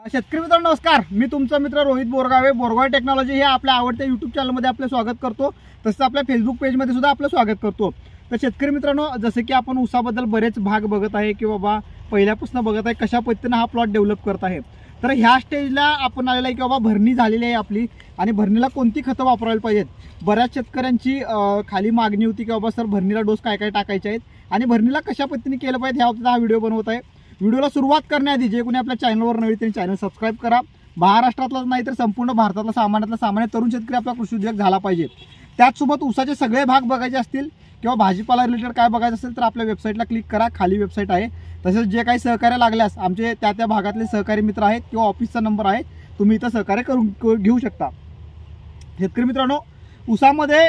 शेतकरी मित्रांनो नमस्कार, मी तुमचा मित्र रोहित बोरगावे. बोरगावे टेक्नॉलॉजी हे आपल्या आवडत्या यूट्यूब चॅनलमध्ये आपलं स्वागत करतो. तसंच आपल्या फेसबुक पेजमध्ये सुद्धा आपलं स्वागत करतो. तर शेतकरी मित्रांनो, जसे की आपण ऊसाबद्दल बरेच भाग बघत आहे की बाबा पहिल्यापासून बघत आहे कशा पद्धतीने हा प्लॉट डेव्हलप करत आहे. तर ह्या स्टेजला आपण आलेला आहे की बाबा भरणी झालेली आहे आपली आणि भरणीला कोणती खतं वापरायला पाहिजेत. बऱ्याच शेतकऱ्यांची खाली मागणी होती की बाबा सर भरणीला डोस काय काय टाकायचे आहेत आणि भरणीला कशा पद्धतीने केलं पाहिजे ह्या हा व्हिडिओ बनवत आहे. व्हिडिओला सुरुवात करण्याआधी जे कोणी आपल्या चॅनलवर नवीन त्यांनी चॅनल सबस्क्राईब करा. महाराष्ट्रातलाच नाही तर संपूर्ण भारतातला सामान्य तरुण शेतकरी आपला कृषी उद्योग झाला पाहिजे. त्याचसोबत ऊसाचे सगळे भाग बघायचे असतील किंवा भाजीपाला रिलेटेड काय बघायचं असेल तर आपल्या वेबसाईटला क्लिक करा. खाली वेबसाईट आहे. तसेच जे काही सहकार्य लागल्यास आमचे त्या भागातले सहकारी मित्र आहेत किंवा ऑफिसचा नंबर आहे, तुम्ही इथं सहकार्य करून घेऊ शकता. शेतकरी मित्रांनो, ऊसामध्ये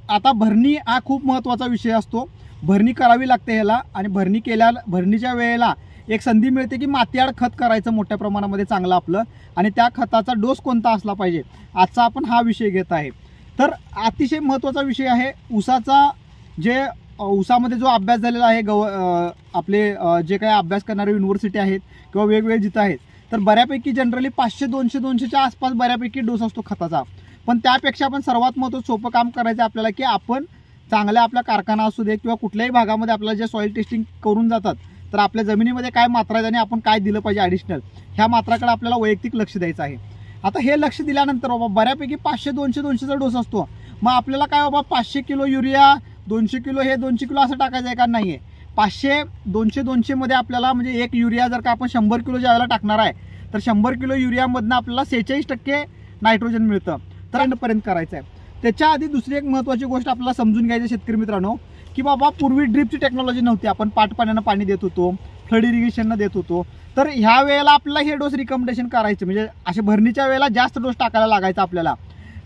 आता भरणी हा खूप महत्त्वाचा विषय असतो. भरणी करावी लागते ह्याला आणि भरणीच्या वेळेला एक संधी मिळते की मातीआड खत करायचं मोठ्या प्रमाणामध्ये चांगलं आपलं आणि त्या खताचा डोस कोणता असला पाहिजे आजचा आपण हा विषय घेत आहे. तर अतिशय महत्त्वाचा विषय आहे ऊसाचा. जे ऊसामध्ये जो अभ्यास झालेला आहे आपले जे काही अभ्यास करणारे युनिव्हर्सिटी आहेत किंवा वेगवेगळे जिथं आहेत, तर बऱ्यापैकी जनरली 500-200च्या आसपास बऱ्यापैकी डोस असतो खताचा. पण त्यापेक्षा आपण सर्वात महत्त्वाचं सोपं काम करायचं आपल्याला की आपण चांगल्या आपला कारखाना असू दे किंवा कुठल्याही भागामध्ये आपल्याला जे सॉईल टेस्टिंग करून जातात तर आपल्या जमिनीमध्ये काय मात्रा आहे आणि आपण काय दिलं पाहिजे ॲडिशनल, ह्या मात्राकडे आपल्याला वैयक्तिक लक्ष द्यायचं आहे. आता हे लक्ष दिल्यानंतर बाबा बऱ्यापैकी 500-200चा डोस असतो. मग आपल्याला काय बाबा 500 किलो युरिया, 200 किलो हे 200 किलो असं टाकायचं आहे का? नाही आहे. 500-200 मध्ये आपल्याला म्हणजे एक युरिया जर का आपण 100 किलो ज्यावेळेला टाकणार आहे तर 100 किलो युरियामधनं आपल्याला 46% नायट्रोजन मिळतं. तर एंडपर्यंत करायचं आहे. त्याच्या आधी दुसरी एक महत्त्वाची गोष्ट आपल्याला समजून घ्यायची शेतकरी मित्रांनो की बाबा पूर्वी ड्रिपची टेक्नॉलॉजी नव्हती. आपण पाटपाण्यानं पाणी देत होतो, फ्लड इरिगेशननं देत होतो. तर ह्या वेळेला आपल्याला हे डोस रिकमेंडेशन करायचं म्हणजे अशा भरणीच्या वेळेला जास्त डोस टाकायला लागायचा आपल्याला.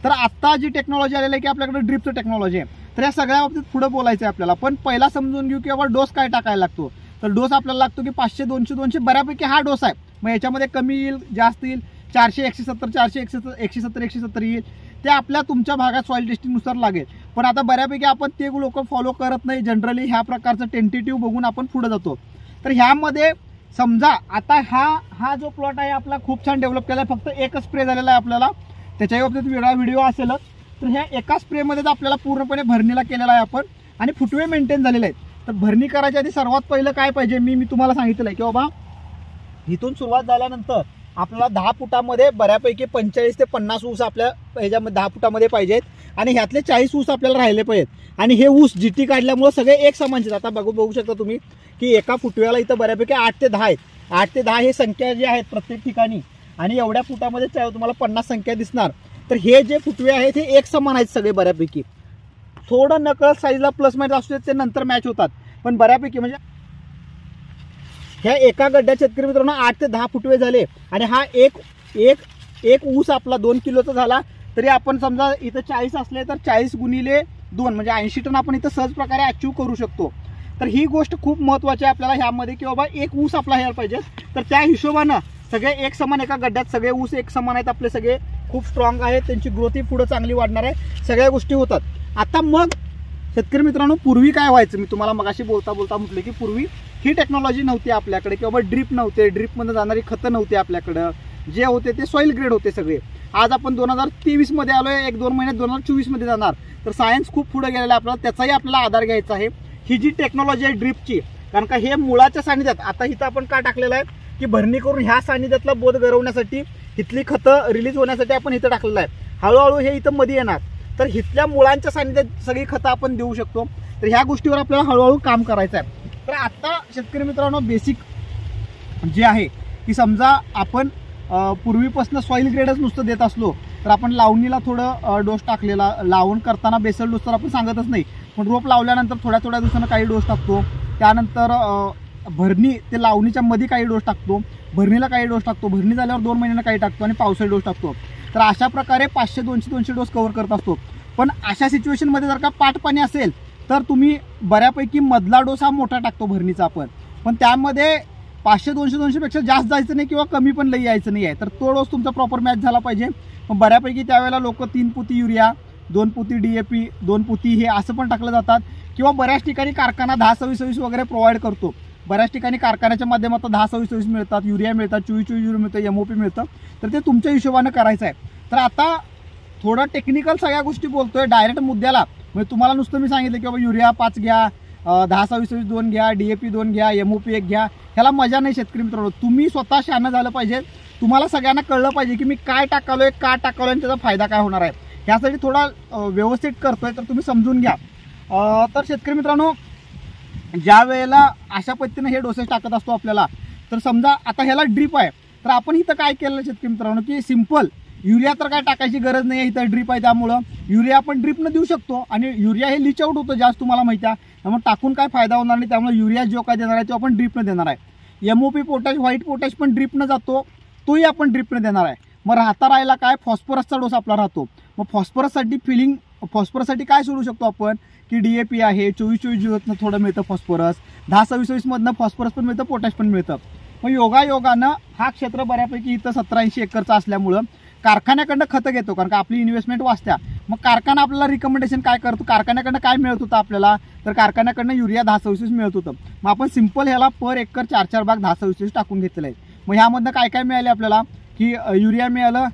तर आत्ता जी टेक्नॉलॉजी आलेली आहे की आपल्याकडे ड्रिपचं टेक्नॉलॉजी आहे, तर या सगळ्या बाबतीत पुढे बोलायचं आहे आपल्याला. पण पहिला समजून घेऊ की बाबा डोस काय टाकायला लागतो. तर डोस आपल्याला लागतो की 500-200 बऱ्यापैकी हा डोस आहे. मग याच्यामध्ये कमी येईल, जास्त येईल, 400-170, 400-170 येईल. ते आपल्या तुमच्या भागात सॉईल टेस्टिंगनुसार लागेल. पण आता बऱ्यापैकी आपण ते लोक फॉलो करत नाही. जनरली ह्या प्रकारचं टेंटेटिव्ह बघून आपण पुढे जातो. तर ह्यामध्ये समजा आता हा जो प्लॉट आहे आपला खूप छान डेव्हलप केला आहे. फक्त एकच स्प्रे झालेला आहे आपल्याला, त्याच्याही बाबतीत वेगळा व्हिडिओ असेलच. तर ह्या एका स्प्रेमध्येच आपल्याला पूर्णपणे भरणीला केलेला आहे आपण आणि फुटवे मेंटेन झालेले आहेत. तर भरणी करायच्या आधी सर्वात पहिलं काय पाहिजे मी तुम्हाला सांगितलं आहे की बाबा इथून सुरुवात झाल्यानंतर आपल्याला 10 फुटामध्ये बऱ्यापैकी 45 ते 50 ऊस आपल्या ह्याच्यामध्ये 10 फुटामध्ये पाहिजेत आणि ह्यातले 40 ऊस आपल्याला राहिले पाहिजेत. आणि हे ऊस जीटी काढल्यामुळे सगळे एक समानचे. आता बघू शकता तुम्ही की एका फुटव्याला इथं बऱ्यापैकी 8 ते 10 आहेत. 8 ते 10 हे संख्या जी आहेत प्रत्येक ठिकाणी आणि एवढ्या फुटामध्ये तुम्हाला 50 संख्या दिसणार. तर हे जे फुटवे आहेत हे एक समान आहेत सगळे बऱ्यापैकी. थोडं नकळत साईजला प्लस मायनस असू देत, ते नंतर मॅच होतात. पण बऱ्यापैकी म्हणजे ह्या एका गड्ड्यात शेतकरी मित्रांनो 8 ते 10 फुटवे झाले आणि हा एक ऊस आपला 2 किलोचा झाला. तरी आपण समजा इथं 40 असले तर 40 गुणिले 2 म्हणजे 80 टन आपण इथं सहज प्रकारे अचीव्ह करू शकतो. तर ही गोष्ट खूप महत्त्वाची आहे आपल्याला ह्यामध्ये की बाबा एक ऊस आपला यायला पाहिजे. तर त्या हिशोबानं सगळे एक समान एका गड्ड्यात सगळे ऊस एक समान आहेत आपले, सगळे खूप स्ट्रॉंग आहेत, त्यांची ग्रोथही पुढे चांगली वाढणार आहे, सगळ्या गोष्टी होतात. आता मग शेतकरी मित्रांनो पूर्वी काय व्हायचं, मी तुम्हाला मगाशी बोलता म्हटलं की पूर्वी ही टेक्नॉलॉजी नव्हती आपल्याकडे किंवा ड्रीप नव्हते, ड्रीपमध्ये जाणारी खतं नव्हती आपल्याकडं. जे होते ते सॉईल ग्रेड होते सगळे. आज आपण 2023 मध्ये आलोय, 1-2 महिन्यात 2024 मध्ये जाणार. तर सायन्स खूप पुढे गेलेला आहे आपल्याला, त्याचाही आपल्याला आधार घ्यायचा आहे. ही जी टेक्नॉलॉजी आहे ड्रीपची, कारण का हे मुळाच्या सानिध्यात आता इथं आपण का टाकलेलं आहे की भरणी करून ह्या सानिध्यातला बोध गरवण्यासाठी, इथली खतं रिलीज होण्यासाठी आपण इथं टाकलेलं आहे. हळूहळू हे इथं मध्ये येणार. तर इथल्या मुळांच्या सानिध्यात सगळी खतं आपण देऊ शकतो. तर ह्या गोष्टीवर आपल्याला हळूहळू काम करायचं आहे. तर आता शेतकरी मित्रांनो बेसिक जे आहे की समजा आपण पूर्वीपासून सॉईल ग्रेडच नुसतं देत असलो तर आपण लावणीला थोडं डोस टाकलेला, लावण करताना बेसल डोस तर आपण सांगतच नाही, पण रोप लावल्यानंतर थोड्या दिवसानं काही डोस टाकतो. त्यानंतर भरणी ते लावणीच्या मध्ये काही डोस टाकतो, भरणीला काही डोस टाकतो, भरणी झाल्यावर 2 महिन्यांना काही टाकतो आणि पावसाळी डोस टाकतो. तर अशा प्रकारे 500-200 डोस कव्हर करत असतो. पण अशा सिच्युएशनमध्ये जर का पाटपाणी असेल तर तुम्ही बऱ्यापैकी मधला डोस हा मोठा टाकतो भरणीचा आपण. पण त्यामध्ये 500-200 पेक्षा जास्त जायचं नाही किंवा कमी पण लई यायचं नाही आहे. तर तो डोस तुमचा प्रॉपर मॅच झाला पाहिजे. पण बऱ्यापैकी त्यावेळेला लोक 3 पोती युरिया, 2 पोती DAP, 2 पोती हे असं पण टाकलं जातात किंवा बऱ्याच ठिकाणी कारखाना 10-26 वगैरे प्रोव्हाइड करतो. बऱ्याच ठिकाणी कारखान्याच्या माध्यमातून 10-26-26 मिळतात, युरिया मिळतात, 24-24 मिळतं, MOP मिळतं, तर ते तुमच्या हिशोबानं करायचं आहे. तर आता थोडं टेक्निकल सगळ्या गोष्टी बोलतोय, डायरेक्ट मुद्द्याला. म्हणजे तुम्हाला नुसतं मी सांगितलं की बाबा युरिया 5 घ्या, 10-26-26 2 घ्या, DAP 2 घ्या, MOP 1 घ्या, ह्याला मजा नाही शेतकरी मित्रांनो. तुम्ही स्वतः शहाणं झालं पाहिजे, तुम्हाला सगळ्यांना कळलं पाहिजे की मी काय टाकालोय, का टाकालोय आणि त्याचा फायदा काय होणार आहे. ह्यासाठी थोडा व्यवस्थित करतोय, तर तुम्ही समजून घ्या. तर शेतकरी मित्रांनो, ज्या वेळेला अशा पद्धतीने हे डोसेस टाकत असतो आपल्याला, तर समजा आता ह्याला ड्रीप आहे, तर आपण इथं काय केलं शेतकरी मित्रांनो की सिंपल युरिया तर काय टाकायची गरज नाही आहे, इथं ड्रीप आहे त्यामुळं युरिया आपण ड्रीपनं देऊ शकतो. आणि युरिया हे लीच आउट होतं जास्त, तुम्हाला माहिती आहे, त्यामुळे टाकून काय फायदा होणार नाही. त्यामुळे युरिया जो काय देणार आहे तो आपण ड्रीपनं देणार आहे. MOP पोटॅश, व्हाईट पोटॅश पण ड्रीपनं जातो, तोही आपण ड्रीपनं देणार आहे. मग राहिला काय, फॉस्फरसचा डोस आपला राहतो. मग फॉस्फरससाठी काय सोडू शकतो आपण की DAP आहे, 24-24 थोडं मिळतं फॉस्फरस, 10-26-26 मधनं फॉस्फरस पण मिळतं, पोटॅश पण मिळतं. मग योगायोगानं हा क्षेत्र बऱ्यापैकी इथं 17-80 एकरचा असल्यामुळं कारखान्याकडनं खतं घेतो, कारण का आपली इन्व्हेस्टमेंट वाचत्या. मग कारखाना आपल्याला रिकमेंडेशन काय करतो, कारखान्याकडनं काय मिळत होतं आपल्याला, तर कारखान्याकडनं युरिया 10-26 मिळत होतं. मग आपण सिंपल ह्याला पर एकर 4-4 भाग 10-26 टाकून घेतलेलं आहे. मग ह्यामधनं काय काय मिळाले आपल्याला की युरिया मिळालं,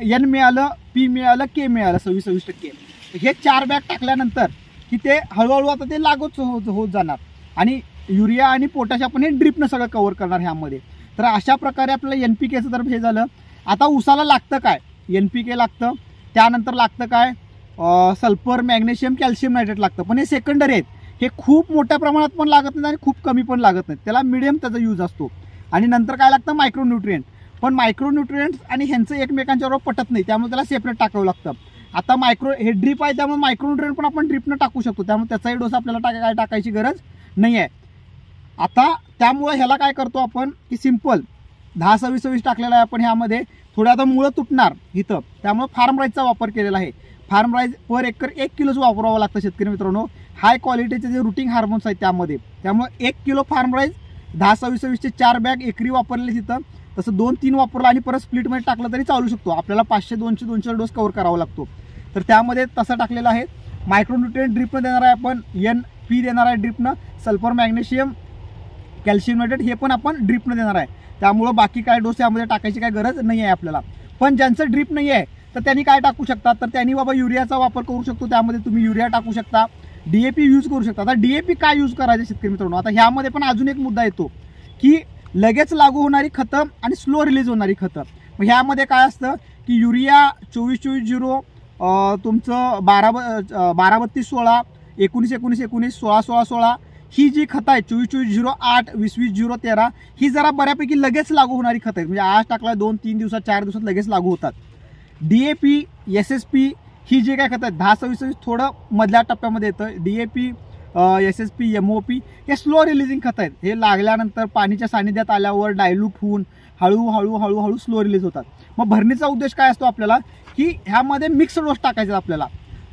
N मिळालं, P मिळालं, K मिळालं 26%. हे 4 बॅग टाकल्यानंतर की ते हळूहळू आता ते लागूच होत जाणार. आणि युरिया आणि पोटॅश आपण हे ड्रीपनं सगळं कव्हर करणार ह्यामध्ये. तर अशा प्रकारे आपल्याला NPKचं तर हे झालं. आता उसाला लागतं काय, NPK लागतं, त्यानंतर लागतं काय सल्फर, मॅग्नेशियम, कॅल्शियम नायट्रेट लागतं. पण हे सेकंडरी आहेत, हे खूप मोठ्या प्रमाणात पण लागत नाहीत आणि खूप कमी पण लागत नाहीत, त्याला मिडियम त्याचा यूज असतो. आणि नंतर काय लागतं मायक्रोन्यूट्रिएंट. पण मायक्रोन्यूट्रिएंट्स आणि ह्यांचं एकमेकांच्याबरोबर पटत नाही, त्यामुळे त्याला सेपरेट टाकावं लागतं. आता हे ड्रीप आहे त्यामुळे मायक्रोन्यूट्रिएंट पण आपण ड्रीपनं टाकू शकतो, त्यामुळे त्याचाही डोस आपल्याला टाकायची गरज नाही आहे. आता त्यामुळे ह्याला काय करतो आपण की सिंपल 10-26-26 टाकलेला आहे आपण ह्यामध्ये. थोडं आता मुळं तुटणार इथं, त्यामुळे फार्म राईजचा वापर केलेला आहे. फार्म राईज पर एकर 1 किलोच वापरावं लागतं शेतकरी मित्रांनो. हाय क्वालिटीचे जे रूटिंग हार्मोन्स आहेत त्यामध्ये, त्यामुळे 1 किलो फार्म राईज 10-26-26चे 4 बॅग एकरी वापरले तिथं. तसं 2-3 वापरलं आणि परत स्प्लिटमध्ये टाकलं तरी चालू शकतो. आपल्याला 500-200 डोस कव्हर करावा लागतो. तर त्यामध्ये तसं टाकलेलं आहे. मायक्रोन्यूट्रिएंट ड्रीपनं देणार आहे आपण, NP देणार आहे ड्रीपनं, सल्फर, मॅग्नेशियम, कॅल्शियम नायट्रेट हे पण आपण ड्रीपनं देणार आहे. त्यामुळं बाकी काय डोस यामध्ये टाकायची काय गरज नाही आहे आपल्याला. पण ज्यांचं ड्रीप नाही आहे तर त्यांनी काय टाकू शकतात, तर त्यांनी बाबा युरियाचा वापर करू शकतो. त्यामध्ये तुम्ही युरिया टाकू शकता, DAP यूज करू शकता. आता DAP काय यूज करायचं शेतकरी मित्रांनो, आता ह्यामध्ये पण अजून एक मुद्दा येतो की लगेच लागू होणारी खतं आणि स्लो रिलीज होणारी खतं. मग ह्यामध्ये काय असतं की युरिया 24-24-0, तुमचं 12-32-16, 19-19-19, 16-16-16 ही जी खतं आहेत 24-24-0, 8, 20-20-0-13 ही जरा बऱ्यापैकी लगेच लागू होणारी खतं आहेत. म्हणजे आज टाकला 2-3 दिवसात 4 दिवसात लगेच लागू होतात. DAP, SSP ही जी काय खतं आहेत 10-26-26 थोडं मधल्या टप्प्यामध्ये येतं. DAP, SSP, MOP हे स्लो रिलीजिंग खतं आहेत. हे लागल्यानंतर पाणीच्या सानिध्यात आल्यावर डायल्यूट होऊन हळूहळू स्लो रिलीज होतात. मग भरणीचा उद्देश काय असतो आपल्याला की ह्यामध्ये मिक्स डोस टाकायचे आपल्याला.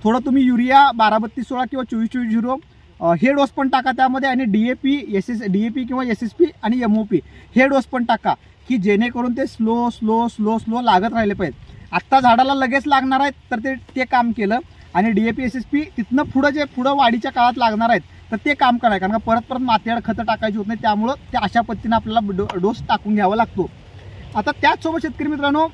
थोडं तुम्ही युरिया 12-32-16 किंवा 24-24-0 हे डोस पण टाका त्यामध्ये, आणि DAP किंवा SSP आणि MOP हे डोस पण टाका की जेणेकरून ते स्लो लागत राहिले पाहिजेत. आत्ता झाडाला लगेच लागणार आहेत तर ते काम केलं, आणि DAP, SSP तिथनं पुढं वाढीच्या काळात लागणार आहेत तर ते काम करायचं, कारण का परत मातीआड खतं टाकायची होत नाही. त्यामुळं ते अशा पद्धतीने आपल्याला डोस टाकून घ्यावा लागतो. आता त्याचसोबत शेतकरी मित्रांनो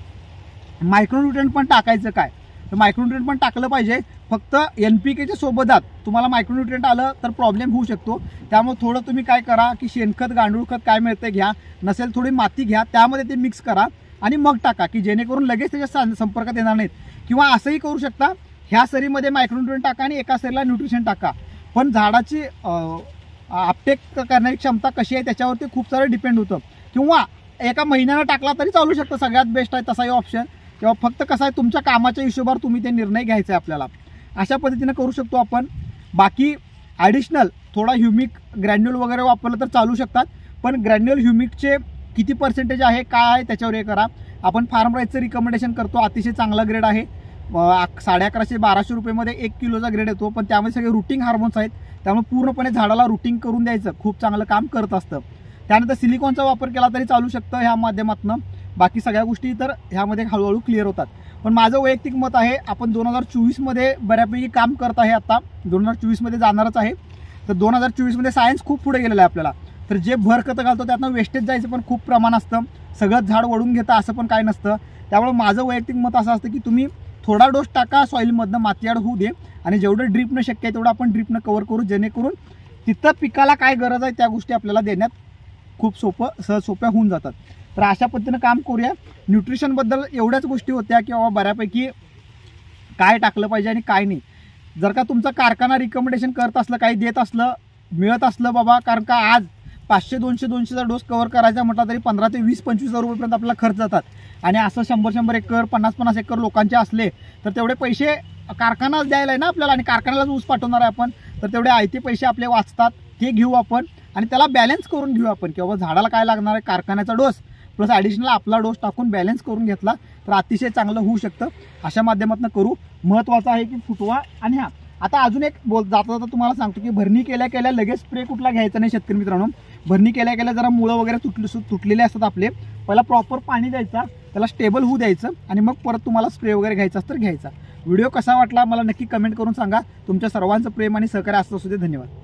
मायक्रोन्यूट्रिएंट पण टाकायचं काय, तर मायक्रोन्यूट्रिएंट पण टाकलं पाहिजे. फक्त NPKच्या सोबतच तुम्हाला मायक्रोन्यूट्रिएंट आलं तर प्रॉब्लेम होऊ शकतो. त्यामुळे थोडं तुम्ही काय करा की शेणखत, गांडूळ खत काय मिळतं घ्या, नसेल थोडी माती घ्या, त्यामध्ये ते मिक्स करा आणि मग टाका की जेणेकरून लगेच त्याच्या संपर्कात येणार नाहीत. किंवा असंही करू शकता, ह्या सरीमध्ये मायक्रोन्यूट्रिएंट टाका आणि एका सरीला न्यूट्रिशन टाका. पण झाडाची अपटेक करण्याची क्षमता कशी आहे त्याच्यावरती खूप सारं डिपेंड होतं. किंवा एका महिन्यानं टाकला तरी चालू शकतं, सगळ्यात बेस्ट आहे तसाही ऑप्शन. किंवा फक्त कसं आहे तुमच्या कामाच्या हिशोबावर तुम्ही ते निर्णय घ्यायचा आहे आपल्याला. अशा पद्धतीने करू शकतो आपण. बाकी ॲडिशनल थोडा ह्युमिक ग्रॅन्युल वगैरे वापरलं तर चालू शकतात. पण ग्रॅन्युल ह्युमिकचे किती पर्सेंटेज आहे काय आहे त्याच्यावर हे करा. आपण फार्म राईजचं रिकमेंडेशन करतो, अतिशय चांगला ग्रेड आहे. 1150-1200 रुपयेमध्ये 1 किलोचा ग्रेड येतो. पण त्यामध्ये सगळे रूटिंग हार्मोन्स आहेत, त्यामुळे पूर्णपणे झाडाला रूटिंग करून द्यायचं, खूप चांगलं काम करत असतं. त्यानंतर सिलिकॉनचा वापर केला तरी चालू शकतं ह्या माध्यमातून. बाकी सगळ्या गोष्टी तर ह्यामध्ये हळूहळू क्लिअर होतात. पण माझं वैयक्तिक मत आहे, आपण 2024मध्ये बऱ्यापैकी काम करत आहे. आता 2024मध्ये जाणारच आहे. तर 2024मध्ये सायन्स खूप पुढे गेलेलं आहे आपल्याला. तर जे भर खतं घालतो त्यातनं वेस्टेज जायचं पण खूप प्रमाण असतं, सगळं झाड ओढून घेतं असं पण काय नसतं. त्यामुळे माझं वैयक्तिक मत असं असतं की तुम्ही थोडा डोस टाका सॉईलमधनं, माती ॲड होऊ दे, आणि जेवढं ड्रीपनं शक्य आहे तेवढं आपण ड्रीपनं कव्हर करू, जेणेकरून तिथं पिकाला काय गरज आहे त्या गोष्टी आपल्याला देण्यात खूप सहज सोप्या होऊन जातात. तर अशा पद्धतीनं काम करूया. न्यूट्रिशनबद्दल एवढ्याच गोष्टी होत्या की बाबा बऱ्यापैकी काय टाकलं पाहिजे आणि काय नाही. जर का तुमचा कारखाना रिकमेंडेशन करत असलं, काही देत असलं, मिळत असलं बाबा, कारण का आज 500-200चा डोस कव्हर करायचा म्हटला तरी 15 ते 20-25 हजार रुपयेपर्यंत आपल्याला खर्च जातात. आणि असं 100-100 एकर 50-50 एकर लोकांचे असले तर तेवढे पैसे कारखानाच द्यायला आहे ना आपल्याला, आणि कारखान्यालाच ऊस पाठवणार आहे आपण, तर तेवढे आयते पैसे आपले वाचतात. ते घेऊ आपण आणि त्याला बॅलन्स करून घेऊ आपण, की बाबा झाडाला काय लागणार आहे, कारखान्याचा डोस प्लस ॲडिशनल आपला डोस टाकून बॅलन्स करून घेतला तर अतिशय चांगलं होऊ शकतं. अशा माध्यमातून करू. महत्त्वाचं आहे की फुटवा. आणि हां, आता अजून एक जाता जाता तुम्हाला सांगतो की भरणी केल्या लगेच स्प्रे कुठला घ्यायचा नाही शेतकरी मित्रांनो. भरणी केल्या जरा मुळं वगैरे तुटलेले असतात आपले, पहिला प्रॉपर पाणी द्यायचा, त्याला स्टेबल होऊ द्यायचं, आणि मग परत तुम्हाला स्प्रे वगैरे घ्यायचा तर घ्यायचा. व्हिडिओ कसा वाटला मला नक्की कमेंट करून सांगा. तुमच्या सर्वांचं प्रेम आणि सहकार्य असं असू दे. धन्यवाद.